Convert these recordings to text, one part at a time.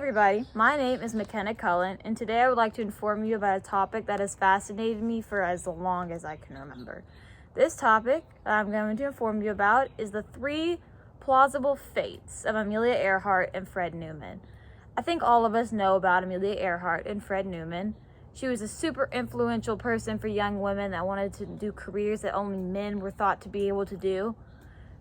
everybody, my name is McKenna Cullen, and today I would like to inform you about a topic that has fascinated me for as long as I can remember. This topic I'm going to inform you about is the 3 plausible fates of Amelia Earhart and Fred Newman. I think all of us know about Amelia Earhart and Fred Newman. She was a super influential person for young women that wanted to do careers that only men were thought to be able to do.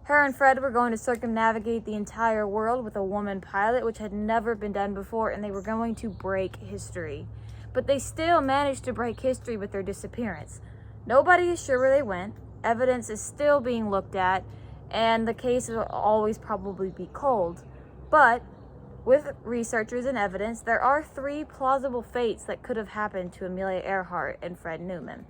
Her and Fred were going to circumnavigate the entire world with a woman pilot, which had never been done before, and they were going to break history. But they still managed to break history with their disappearance. Nobody is sure where they went. Evidence is still being looked at, and the case will always probably be cold. But with researchers and evidence, there are 3 plausible fates that could have happened to Amelia Earhart and Fred Newman.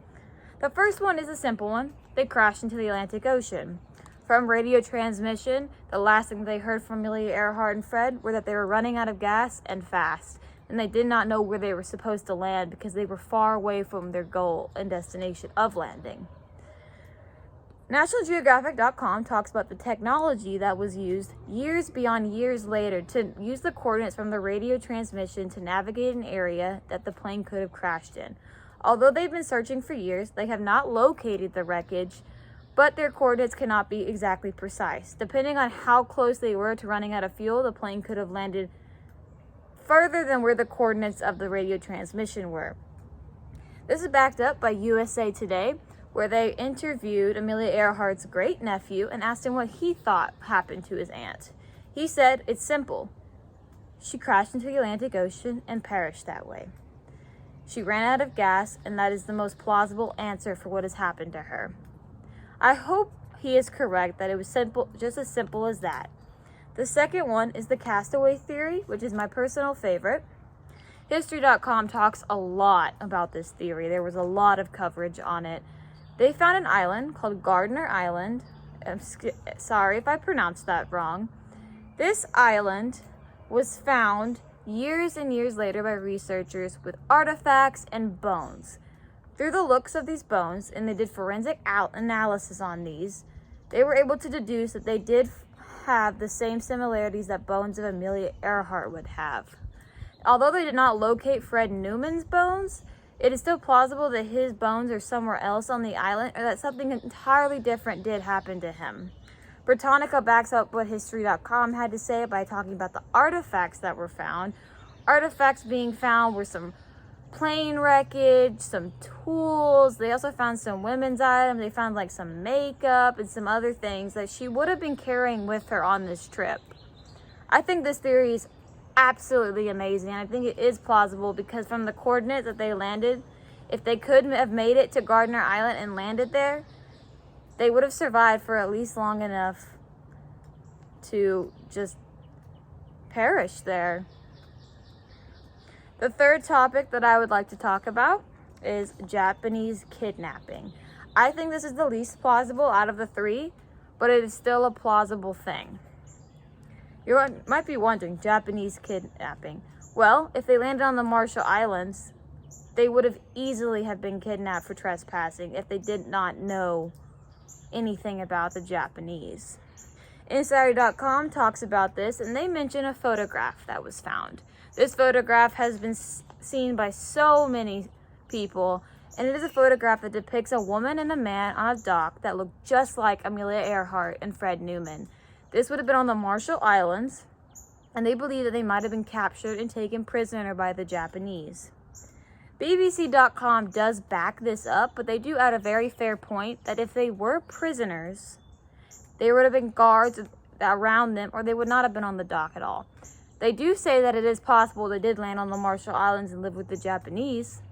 The first one is a simple one. They crashed into the Atlantic Ocean. From radio transmission, the last thing they heard from Amelia Earhart and Fred were that they were running out of gas and fast, and they did not know where they were supposed to land because they were far away from their goal and destination of landing. NationalGeographic.com talks about the technology that was used years beyond years later to use the coordinates from the radio transmission to navigate an area that the plane could have crashed in. Although they've been searching for years, they have not located the wreckage, but their coordinates cannot be exactly precise. Depending on how close they were to running out of fuel, the plane could have landed further than where the coordinates of the radio transmission were. This is backed up by USA Today, where they interviewed Amelia Earhart's great-nephew and asked him what he thought happened to his aunt. He said, "It's simple. She crashed into the Atlantic Ocean and perished that way. She ran out of gas, and that is the most plausible answer for what has happened to her." I hope he is correct that it was simple, just as simple as that. The second one is the castaway theory, which is my personal favorite. History.com talks a lot about this theory. There was a lot of coverage on it. They found an island called Gardner Island. I'm sorry if I pronounced that wrong. This island was found years and years later by researchers with artifacts and bones. Through the looks of these bones, and they did forensic analysis on these, they were able to deduce that they did have the same similarities that bones of Amelia Earhart would have. Although they did not locate Fred Newman's bones, it is still plausible that his bones are somewhere else on the island, or that something entirely different did happen to him. Britannica backs up what History.com had to say by talking about the artifacts that were found. Artifacts being found were some plane wreckage, some tools. They also found some women's items. They found like some makeup and some other things that she would have been carrying with her on this trip. I think this theory is absolutely amazing. I think it is plausible because from the coordinates that they landed, if they could have made it to Gardner Island and landed there, they would have survived for at least long enough to just perish there. The third topic that I would like to talk about is Japanese kidnapping. I think this is the least plausible out of the 3, but it is still a plausible thing. You might be wondering, Japanese kidnapping. Well, if they landed on the Marshall Islands, they would have easily have been kidnapped for trespassing if they did not know anything about the Japanese. Insider.com talks about this, and they mention a photograph that was found. This photograph has been seen by so many people, and it is a photograph that depicts a woman and a man on a dock that look just like Amelia Earhart and Fred Newman. This would have been on the Marshall Islands, and they believe that they might have been captured and taken prisoner by the Japanese. BBC.com does back this up, but they do add a very fair point that if they were prisoners, there would have been guards around them, or they would not have been on the dock at all. They do say that it is possible they did land on the Marshall Islands and live with the Japanese,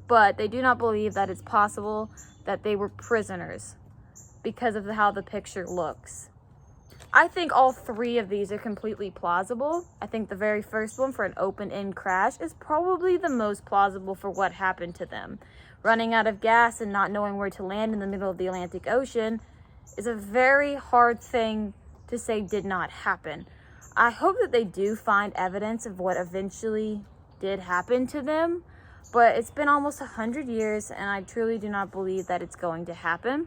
but they do not believe that it's possible that they were prisoners because of how the picture looks. I think all 3 of these are completely plausible. I think the very first one for an open-end crash is probably the most plausible for what happened to them. Running out of gas and not knowing where to land in the middle of the Atlantic Ocean is a very hard thing to say did not happen. I hope that they do find evidence of what eventually did happen to them, but it's been almost 100 years, and I truly do not believe that it's going to happen.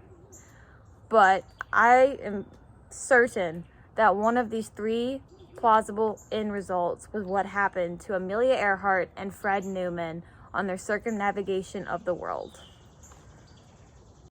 But I am certain that one of these 3 plausible end results with what happened to Amelia Earhart and Fred Newman on their circumnavigation of the world.